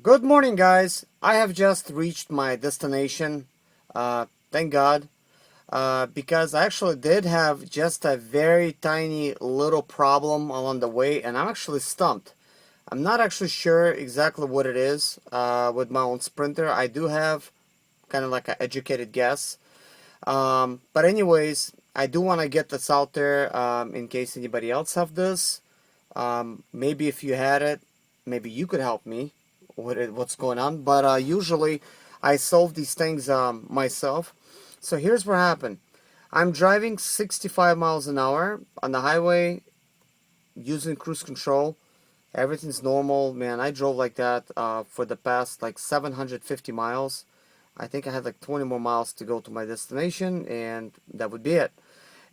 Good morning, guys. I have just reached my destination. Thank God. Because I actually did have just a very tiny little problem along the way, and I'm actually stumped. I'm not actually sure exactly what it is with my own Sprinter. I do have kind of like an educated guess. But anyways, I do want to get this out there in case anybody else have this. Maybe if you had it, maybe you could help me with what's going on. But usually I solve these things myself. So here's what happened. I'm driving 65 miles an hour on the highway using cruise control. Everything's normal, man. I drove like that for the past like 750 miles. I think I had like 20 more miles to go to my destination, and that would be it.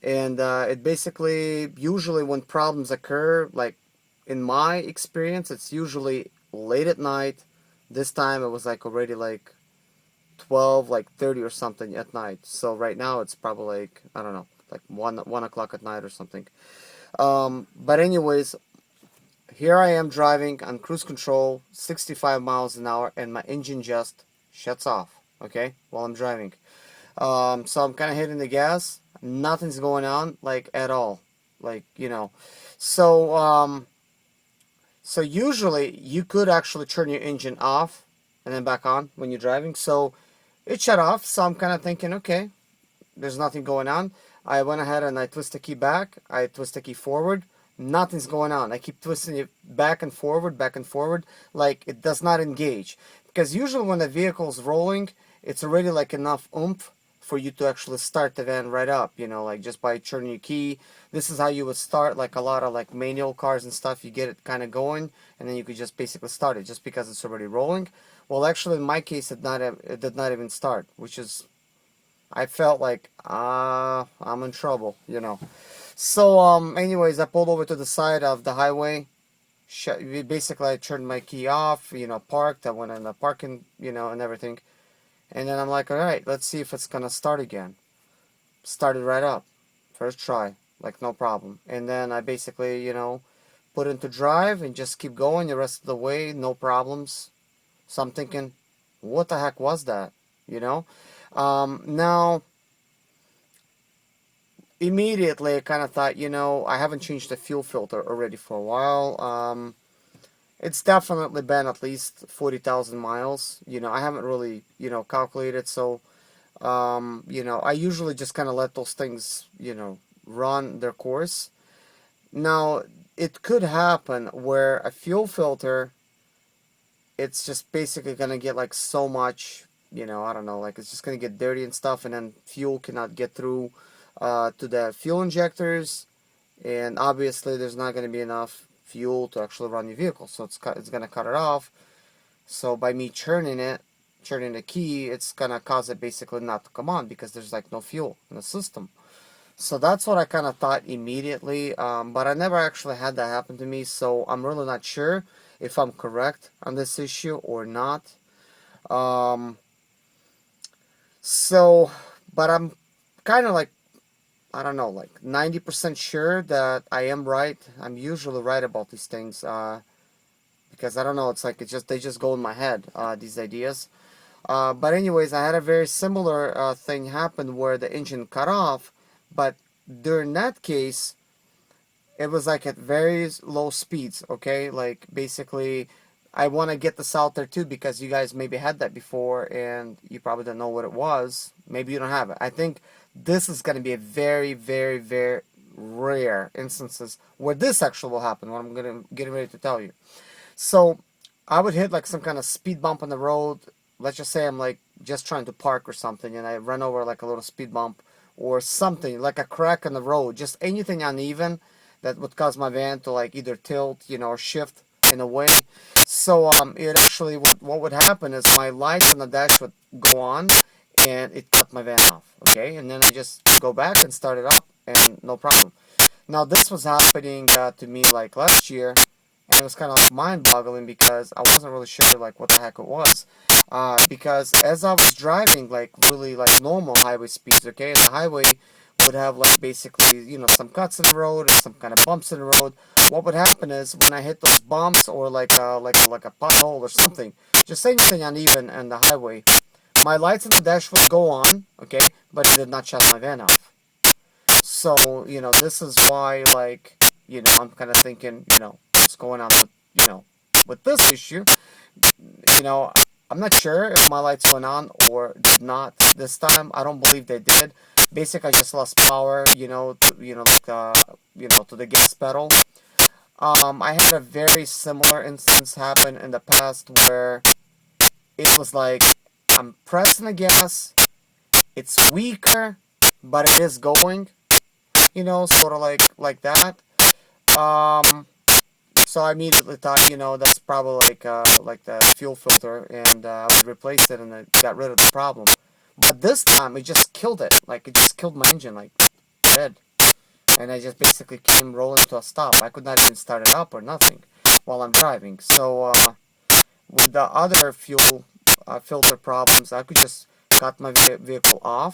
And it basically, usually when problems occur, like in my experience, it's usually late at night. This time it was like already like 12, like 30 or something at night. So right now it's probably like, I don't know, like 1 o'clock at night or something. But anyways, here I am driving on cruise control, 65 miles an hour, and my engine just shuts off, okay, while I'm driving. So I'm kind of hitting the gas. Nothing's going on, like, at all. Like, you know. So, so usually you could actually turn your engine off and then back on when you're driving. So it shut off. So I'm kind of thinking, okay, there's nothing going on. I went ahead and I twist the key back. I twist the key forward. Nothing's going on. I keep twisting it back and forward, like it does not engage. Because usually when the vehicle's rolling, it's already like enough oomph for you to actually start the van right up, you know, like just by turning your key. This is how you would start like a lot of like manual cars and stuff. You get it kind of going, and then you could just basically start it just because it's already rolling. Well, actually, in my case, it did not even start, which is I felt like I'm in trouble, you know. So anyways, I pulled over to the side of the highway. Basically, I turned my key off, you know, parked. I went in the parking, you know, and everything. And then I'm like, all right, let's see if it's gonna start again. Started right up, first try, like no problem. And then I basically, you know, put into drive and just keep going the rest of the way, no problems. So I'm thinking, what the heck was that? You know? Now, immediately I kind of thought, you know, I haven't changed the fuel filter already for a while. It's definitely been at least 40,000 miles. You know, I haven't really, you know, calculated. So, you know, I usually just kind of let those things, you know, run their course. Now, it could happen where a fuel filter, it's just basically going to get like so much, you know, I don't know, like it's just going to get dirty and stuff, and then fuel cannot get through to the fuel injectors, and obviously there's not going to be enough fuel to actually run your vehicle, so it's going to cut it off. So by me turning the key, it's going to cause it basically not to come on because there's like no fuel in the system. So that's what I kind of thought immediately, but I never actually had that happen to me, so I'm really not sure if I'm correct on this issue or not. Um, so, but I'm kind of like, I don't know, like 90% sure that I am right. I'm usually right about these things because I don't know, it's like they just go in my head, these ideas. But anyways, I had a very similar thing happen where the engine cut off, but during that case, it was like at very low speeds, okay? Like basically, I want to get this out there too because you guys maybe had that before and you probably don't know what it was. Maybe you don't have it. I think this is going to be a very, very, very rare instances where this actually will happen, what I'm going to get ready to tell you. So I would hit like some kind of speed bump on the road. Let's just say I'm like just trying to park or something and I run over like a little speed bump or something like a crack in the road, just anything uneven that would cause my van to like either tilt, you know, or shift in a way. So it actually what would happen is my lights on the dash would go on and it cut my van off, okay? And then I just go back and start it up and no problem. Now this was happening to me like last year, and it was kind of like mind-boggling because I wasn't really sure like what the heck it was. Because as I was driving like really like normal highway speeds, okay, and the highway would have like basically, you know, some cuts in the road and some kind of bumps in the road. what would happen is when I hit those bumps or like a pothole or something, just anything uneven on the highway, my lights on the dash would go on, okay, but it did not shut my van off. So, this is why, like, I'm kind of thinking, what's going on with, with this issue. You know, I'm not sure if my lights went on or did not this time. I don't believe they did. Basically, I just lost power, to the gas pedal. I had a very similar instance happen in the past where it was like I'm pressing the gas, it's weaker, but it is going, sort of like that. Um, so I immediately thought, that's probably like the fuel filter, and I would replace it, and it got rid of the problem. But this time, it just killed it. Like, it just killed my engine, like, dead. And I just basically came rolling to a stop. I could not even start it up or nothing while I'm driving. So, with the other fuel filter problems, I could just cut my vehicle on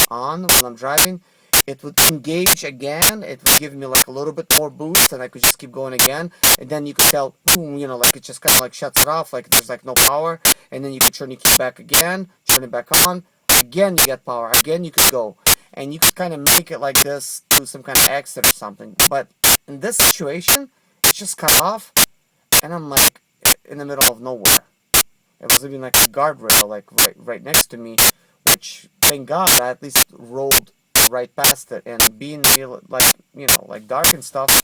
while I'm driving. It would engage again. It would give me like a little bit more boost, and I could just keep going again. And then you could tell, boom, like it just kind of like shuts it off, like there's like no power. And then you could turn your key back again, turn it back on. Again, you get power. Again, you could go. And you could kind of make it like this to some kind of exit or something. But in this situation, it just cut off, and I'm like in the middle of nowhere. It was even like a guardrail, like right next to me, which thank God I at least rolled right past it. And being like dark and stuff,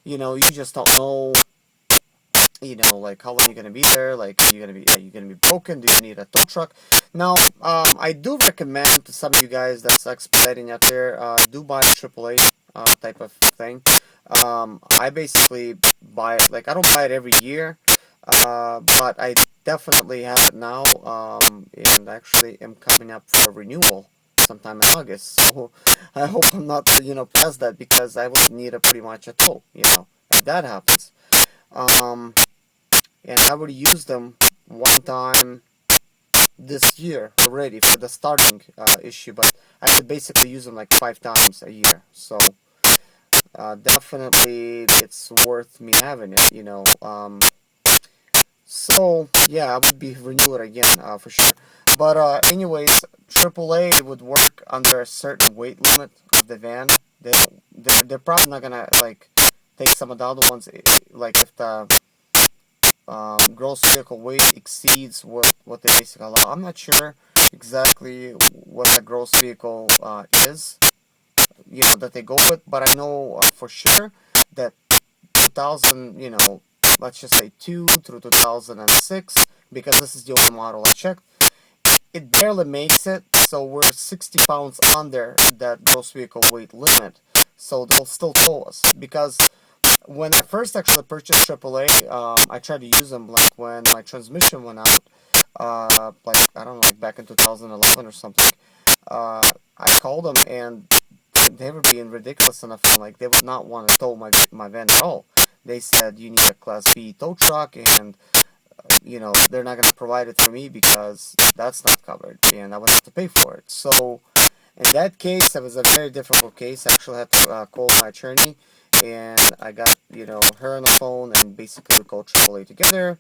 you just don't know, like how long you're gonna be there. Like, are you gonna be broken? Do you need a tow truck? Now, I do recommend to some of you guys that's expediting out there, do buy a AAA type of thing. I basically buy it, like I don't buy it every year, but I definitely have it now, and actually am coming up for a renewal sometime in August. So I hope I'm not, past that, because I would need pretty much a tow, if that happens. And I already used them one time this year already for the starting issue, but I could basically use them like 5 times a year. So definitely it's worth me having it. So yeah, I would be renewed again for sure. But anyways, AAA would work under a certain weight limit of the van. They're probably not gonna like take some of the other ones, like if the gross vehicle weight exceeds what they basically allow. I'm not sure exactly what the gross vehicle is, that they go with, but I know for sure that 2000, let's just say 2 through 2006, because this is the only model I checked, it barely makes it, so we're 60 pounds under that gross vehicle weight limit, so they'll still tow us. Because when I first actually purchased AAA, I tried to use them like when my transmission went out, like I don't know, like back in 2011 or something. I called them, and they were being ridiculous enough, and like they would not want to tow my van at all. They said you need a Class B tow truck, and they're not going to provide it for me because that's not covered, and I would have to pay for it. So in that case, it was a very difficult case. I actually had to call my attorney, and I got her on the phone, and basically we called AAA together.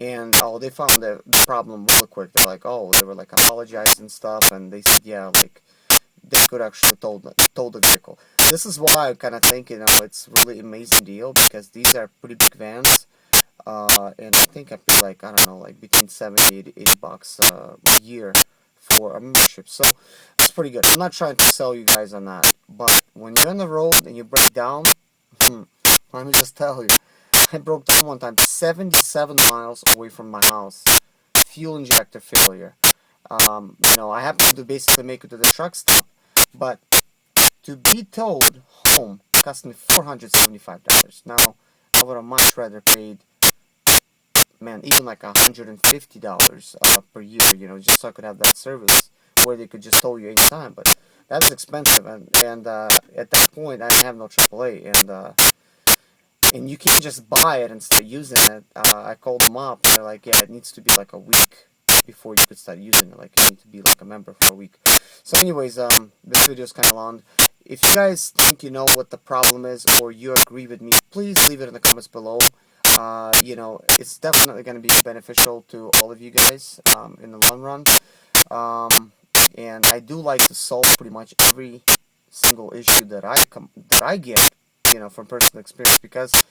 And they found the problem really quick. They're like, they were like apologizing and stuff, and they said, yeah, like they could actually tow the vehicle. This is why I kind of think it's really amazing deal, because these are pretty big vans, and I think I paid like, I don't know, like between 70 to 80 bucks a year for a membership. So it's pretty good. I'm not trying to sell you guys on that, but when you're on the road and you break down, let me just tell you, I broke down one time 77 miles away from my house. Fuel injector failure. I happened to basically make it to the truck stop, but to be towed home cost me $475. Now, I would have much rather paid, man, even like $150 per year, just so I could have that service where they could just tow you anytime. But that's expensive, and at that point, I have no AAA, and you can't just buy it and start using it. I called them up, and they're like, yeah, it needs to be like a week before you could start using it. Like you need to be like a member for a week. So anyways, this video is kind of long. If you guys think you know what the problem is, or you agree with me, please leave it in the comments below. You know, it's definitely going to be beneficial to all of you guys in the long run. And I do like to solve pretty much every single issue that I get, you know, from personal experience, because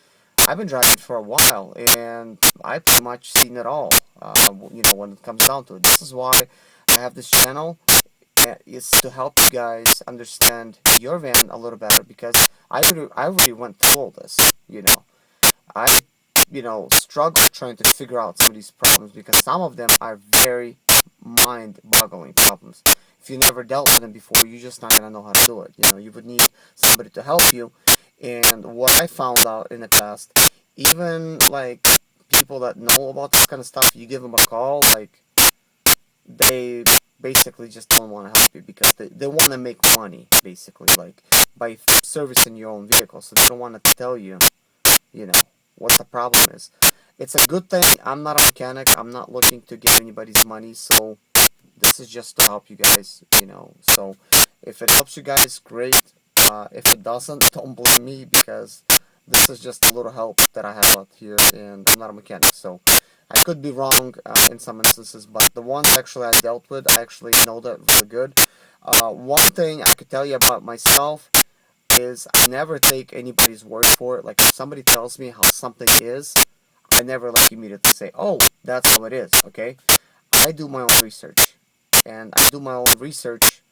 I've been driving for a while and I've pretty much seen it all. You know, when it comes down to it, this is why I have this channel. Is to help you guys understand your van a little better, because I already went through all this. You know, I struggle trying to figure out some of these problems, because some of them are very mind-boggling problems. If you never dealt with them before, you're just not gonna know how to do it. You know, you would need somebody to help you. And what I found out in the past, even like people that know about this kind of stuff, you give them a call, like they basically just don't want to help you, because they want to make money, basically, like by servicing your own vehicle. So they don't want to tell you, you know, what the problem is. It's a good thing. I'm not a mechanic. I'm not looking to get anybody's money. So this is just to help you guys, you know. So if it helps you guys, great. If it doesn't, don't blame me, because this is just a little help that I have out here, and I'm not a mechanic. So I could be wrong in some instances, but the ones actually I dealt with, I actually know that really good. One thing I could tell you about myself is I never take anybody's word for it. Like if somebody tells me how something is, I never like immediately say, oh, that's how it is, okay? I do my own research, and I do my own research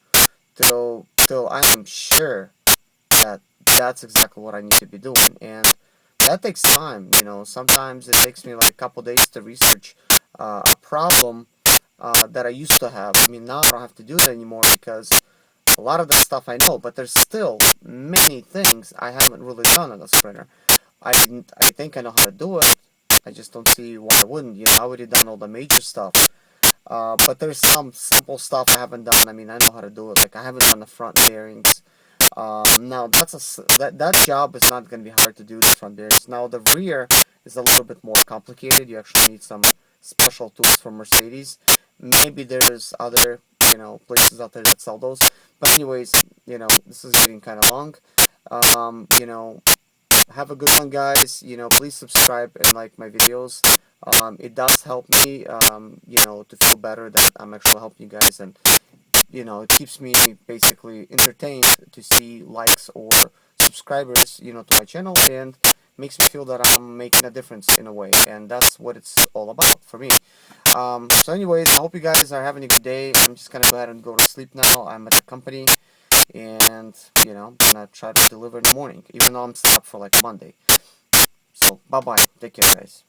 till I am sure that that's exactly what I need to be doing. And that takes time, you know. Sometimes it takes me like a couple days to research a problem that I used to have. I mean, now I don't have to do that anymore, because a lot of that stuff I know, but there's still many things I haven't really done on a sprinter. I think I know how to do it. I just don't see why I wouldn't. You know, I already done all the major stuff. But there's some simple stuff I haven't done. I mean, I know how to do it. Like I haven't done the front bearings. Now that job is not going to be hard to do, the front bearings. Now the rear is a little bit more complicated. You actually need some special tools from Mercedes. Maybe there's other, you know, places out there that sell those. But anyways, you know, this is getting kind of long. You know, have a good one, guys. You know, please subscribe and like my videos. It does help me, you know, to feel better that I'm actually helping you guys, and you know, it keeps me basically entertained to see likes or subscribers, you know, to my channel, and makes me feel that I'm making a difference in a way, and that's what it's all about for me. So anyways, I hope you guys are having a good day. I'm just gonna go ahead and go to sleep now. I'm at the company, and you know, I'm gonna try to deliver in the morning, even though I'm stopped for like Monday. So bye bye, take care, guys.